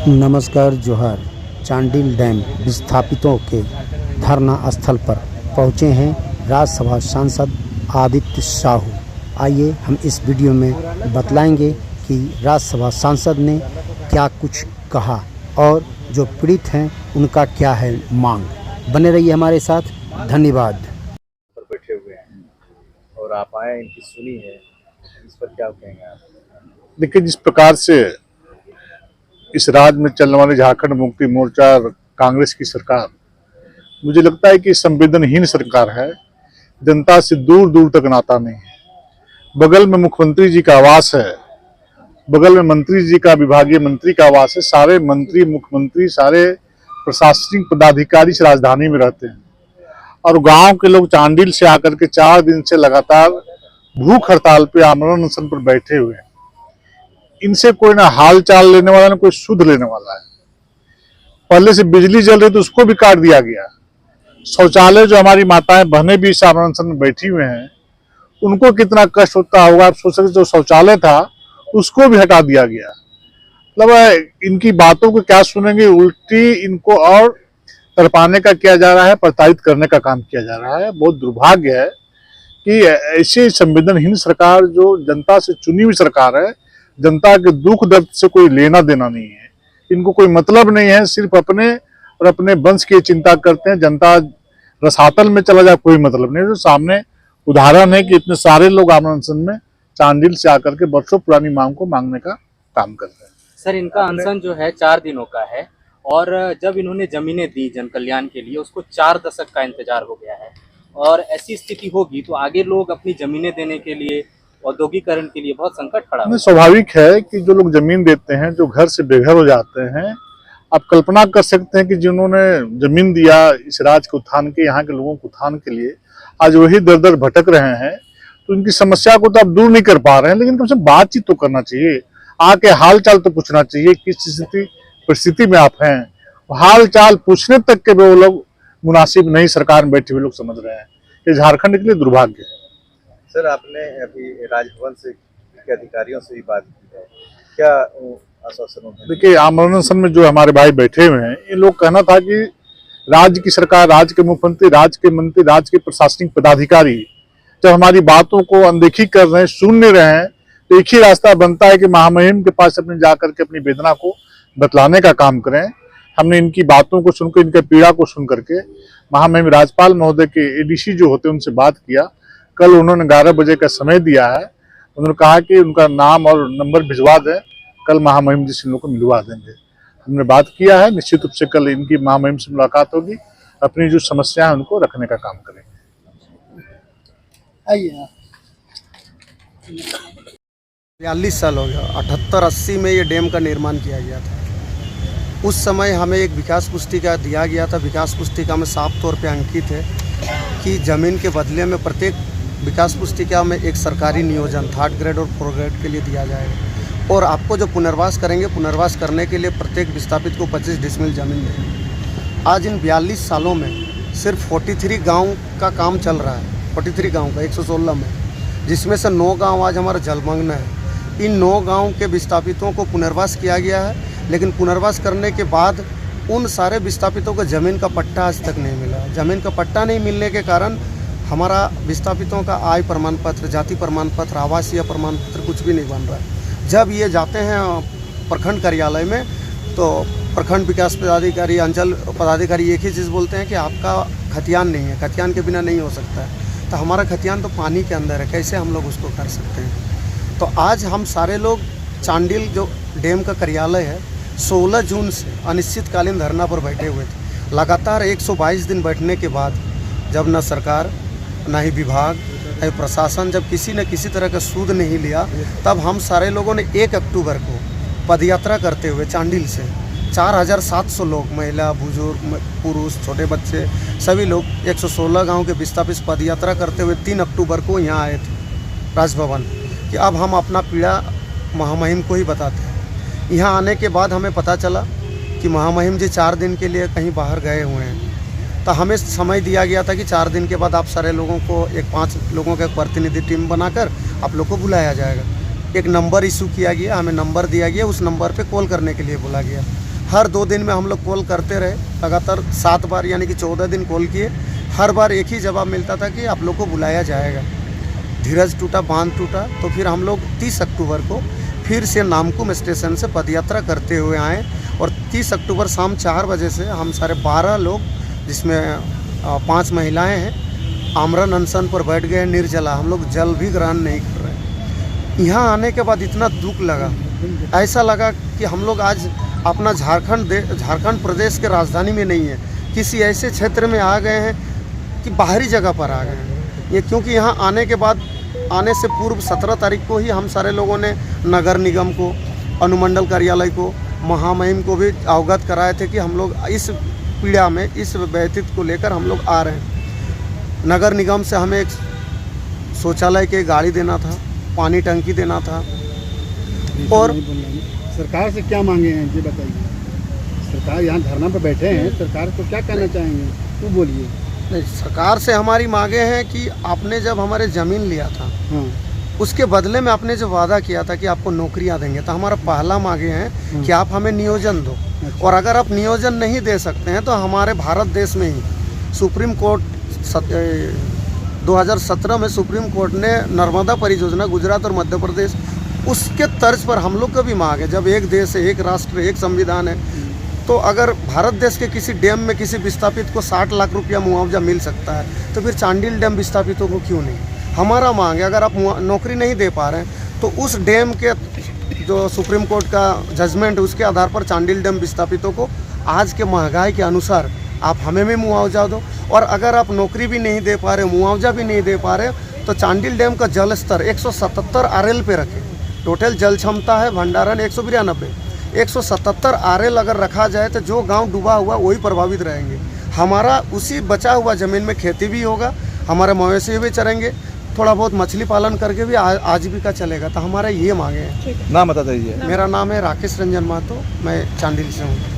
नमस्कार जोहार। चांडिल डैम विस्थापितों के धरना स्थल पर पहुंचे हैं राज्यसभा सांसद आदित्य साहू। आइए हम इस वीडियो में बतलाएंगे कि राज्यसभा सांसद ने क्या कुछ कहा और जो पीड़ित हैं उनका क्या है मांग। बने रहिए हमारे साथ। धन्यवाद। पर बैठे हुए हैं और आप आए, इनकी सुनी है, इस पर क्या कहेंगे आप? देखिए, जिस प्रकार से इस राज्य में चलने वाली झारखंड मुक्ति मोर्चा और कांग्रेस की सरकार, मुझे लगता है कि संवेदनहीन सरकार है। जनता से दूर दूर तक नाता नहीं है। बगल में मुख्यमंत्री जी का आवास है, बगल में मंत्री जी का विभागीय मंत्री का आवास है। सारे मंत्री, मुख्यमंत्री, सारे प्रशासनिक पदाधिकारी इस राजधानी में रहते हैं और गांव के लोग चांडिल से आकर के 4 दिन से लगातार भूख हड़ताल पे आमरण अनशन पर बैठे हुए हैं। इनसे कोई ना हाल चाल लेने वाला, ना कोई सुध लेने वाला है। पहले से बिजली जल रही तो उसको भी काट दिया गया। शौचालय, जो हमारी माताएं बहनें भी इस आमरण अनशन में बैठी हुए हैं, उनको कितना कष्ट होता होगा आप सोच सकते। जो शौचालय था उसको भी हटा दिया गया। मतलब इनकी बातों को क्या सुनेंगे, उल्टी इनको और तड़पाने का किया जा रहा है, प्रताड़ित करने का काम किया जा रहा है। बहुत दुर्भाग्य है कि ऐसी संवेदनहीन सरकार, जो जनता से चुनी हुई सरकार है, जनता के दुख दर्द से कोई लेना देना नहीं है, इनको कोई मतलब नहीं है, सिर्फ अपने और अपने वंश की चिंता करते हैं। जनता रसातल में चला जाए कोई मतलब नहीं। तो सामने उदाहरण है कि इतने सारे लोग आमरण अनशन में चांडिल से आकर के वर्षों पुरानी मांग को मांगने का काम कर रहे हैं। सर, इनका अनशन जो है 4 दिनों का है और जब इन्होंने जमीनें दी जन कल्याण के लिए, उसको 4 दशक का इंतजार हो गया है और ऐसी स्थिति होगी तो आगे लोग अपनी जमीनें देने के लिए, औद्योगिकरण के लिए बहुत संकट खड़ा है। स्वाभाविक है कि जो लोग जमीन देते हैं, जो घर से बेघर हो जाते हैं, आप कल्पना कर सकते हैं कि जिन्होंने जमीन दिया इस राज्य के उत्थान के, यहाँ के लोगों के उत्थान के लिए, आज वही दर दर भटक रहे हैं। तो उनकी समस्या को तो आप दूर नहीं कर पा रहे हैं, लेकिन कम से कम बातचीत तो करना चाहिए, आके हाल चाल तो पूछना चाहिए, किस परिस्थिति में आप हैं। हाल चाल पूछने तक के वो लोग मुनासिब नहीं सरकार में बैठे हुए लोग समझ रहे हैं। ये झारखंड के लिए दुर्भाग्य है। सर, आपने अभी राजभवन से के अधिकारियों से भी बात की है, क्या आश्वासन है? देखिए, आमरण अनशन में जो हमारे भाई बैठे हुए हैं, ये लोग कहना था कि राज्य की सरकार, राज्य के मुख्यमंत्री, राज्य के मंत्री, राज्य के प्रशासनिक पदाधिकारी जब हमारी बातों को अनदेखी कर रहे हैं, सुन नहीं रहे हैं, तो एक ही रास्ता बनता है कि महामहिम के पास अपने जाकर के अपनी वेदना को बतलाने का काम करें। हमने इनकी बातों को सुनकर, इनके पीड़ा को सुन करके महामहिम राज्यपाल महोदय के एडीसी जो होते हैं उनसे बात किया। कल उन्होंने 11 बजे का समय दिया है। उन्होंने कहा कि उनका नाम और नंबर भिजवा दें, कल महामहिम जी से इन लोगों को मिलवा देंगे। हमने बात किया है, निश्चित रूप से कल इनकी महामहिम से मुलाकात होगी, अपनी जो समस्या है उनको रखने का काम करेंगे। 42 साल हो गया। 78-80 में ये डैम का निर्माण किया गया था। उस समय हमें एक विकास पुस्तिका दिया गया था। विकास पुस्तिका में साफ तौर पे अंकित है कि ज़मीन के बदले में प्रत्येक विकास पुस्तिका में एक सरकारी नियोजन 3rd ग्रेड और 4th ग्रेड के लिए दिया जाएगा और आपको जो पुनर्वास करेंगे, पुनर्वास करने के लिए प्रत्येक विस्थापित को 25 डिसमिल ज़मीन देंगे। आज इन 42 सालों में सिर्फ 43 गाँव का काम चल रहा है। 43 गाँव का 116 में, जिसमें से 9 गाँव आज हमारा जलमग्न है। इन 9 गाँव के विस्थापितों को पुनर्वास किया गया है, लेकिन पुनर्वास करने के बाद उन सारे विस्थापितों को ज़मीन का पट्टा आज तक नहीं मिला। ज़मीन का पट्टा नहीं मिलने के कारण हमारा विस्थापितों का आय प्रमाण पत्र, जाति प्रमाण पत्र, आवासीय प्रमाण पत्र कुछ भी नहीं बन रहा है। जब ये जाते हैं प्रखंड कार्यालय में तो प्रखंड विकास पदाधिकारी, अंचल पदाधिकारी एक ही चीज़ बोलते हैं कि आपका खतियान नहीं है, खतियान के बिना नहीं हो सकता है। तो हमारा खतियान तो पानी के अंदर है, कैसे हम लोग उसको कर सकते हैं। तो आज हम सारे लोग चांडिल जो डैम का कार्यालय है, 16 जून से अनिश्चितकालीन धरना पर बैठे हुए थे। लगातार 122 दिन बैठने के बाद जब न सरकार, न ही विभाग, न ही प्रशासन, जब किसी न किसी तरह का सूद नहीं लिया, तब हम सारे लोगों ने 1 अक्टूबर को पदयात्रा करते हुए चांडिल से 4700 लोग, महिला, बुजुर्ग, पुरुष, छोटे बच्चे, सभी लोग 116 गाँव के विस्थापित पदयात्रा करते हुए 3 अक्टूबर को यहाँ आए थे राजभवन कि अब हम अपना पीड़ा महामहिम को ही बताते हैं। यहाँ आने के बाद हमें पता चला कि महामहिम जी 4 दिन के लिए कहीं बाहर गए हुए हैं। तो हमें समय दिया गया था कि 4 दिन के बाद आप सारे लोगों को, एक 5 लोगों का प्रतिनिधि टीम बनाकर आप लोग को बुलाया जाएगा। एक नंबर इशू किया गया, हमें नंबर दिया गया, उस नंबर पे कॉल करने के लिए बोला गया। हर 2 दिन में हम लोग कॉल करते रहे, लगातार 7 बार यानी कि 14 दिन कॉल किए। हर बार एक ही जवाब मिलता था कि आप लोग को बुलाया जाएगा। धीरज टूटा, बांध टूटा, तो फिर हम लोग 30 अक्टूबर को फिर से नामकुम स्टेशन से पदयात्रा करते हुए आए और 30 अक्टूबर शाम 4 बजे से हम सारे 12 लोग, जिसमें 5 महिलाएं हैं, आमरण अनशन पर बैठ गए। निर्जला, हम लोग जल भी ग्रहण नहीं कर रहे। यहाँ आने के बाद इतना दुख लगा, ऐसा लगा कि हम लोग आज अपना झारखंड प्रदेश के राजधानी में नहीं है, किसी ऐसे क्षेत्र में आ गए हैं कि बाहरी जगह पर आ गए हैं। ये क्योंकि यहाँ आने से पूर्व 17 तारीख को ही हम सारे लोगों ने नगर निगम को, अनुमंडल कार्यालय को, महामहिम को भी अवगत कराए थे कि हम लोग इस पीड़ा में, इस व्यतीत को लेकर हम लोग आ रहे हैं। नगर निगम से हमें एक शौचालय की गाड़ी देना था, पानी टंकी देना था। और सरकार से क्या मांगे हैं ये बताइए। सरकार यहाँ धरना पर बैठे हैं, सरकार को क्या कहना चाहेंगे, तो बोलिए। नहीं, सरकार से हमारी मांगे हैं कि आपने जब हमारे ज़मीन लिया था, उसके बदले में आपने जो वादा किया था कि आपको नौकरियां देंगे, तो हमारा पहला मांगे हैं कि आप हमें नियोजन दो। और अगर आप नियोजन नहीं दे सकते हैं तो हमारे भारत देश में ही सुप्रीम कोर्ट 2017 में सुप्रीम कोर्ट ने नर्मदा परियोजना गुजरात और मध्य प्रदेश, उसके तर्ज पर हम लोग का भी मांग है। जब एक देश है, एक राष्ट्र, एक संविधान है, तो अगर भारत देश के किसी डैम में किसी विस्थापित को 60 लाख रुपया मुआवजा मिल सकता है, तो फिर चांडिल डैम विस्थापितों को क्यों नहीं? हमारा मांग है, अगर आप नौकरी नहीं दे पा रहे हैं तो उस डैम के जो सुप्रीम कोर्ट का जजमेंट है उसके आधार पर चांडिल डैम विस्थापितों को आज के महंगाई के अनुसार आप हमें भी मुआवजा दो। और अगर आप नौकरी भी नहीं दे पा रहे, मुआवजा भी नहीं दे पा रहे, तो चांडिल डैम का जल स्तर 177 RL पे रखें। टोटल जल क्षमता है भंडारण 192, 177 RL अगर रखा जाए तो जो गांव डूबा हुआ वही प्रभावित रहेंगे। हमारा उसी बचा हुआ ज़मीन में खेती भी होगा, हमारे मवेशी भी चरेंगे, थोड़ा बहुत मछली पालन करके भी आजीविका चलेगा। तो हमारा ये मांगे हैं। नाम बता दीजिए। मेरा नाम है राकेश रंजन महतो, मैं चांडिल से हूँ।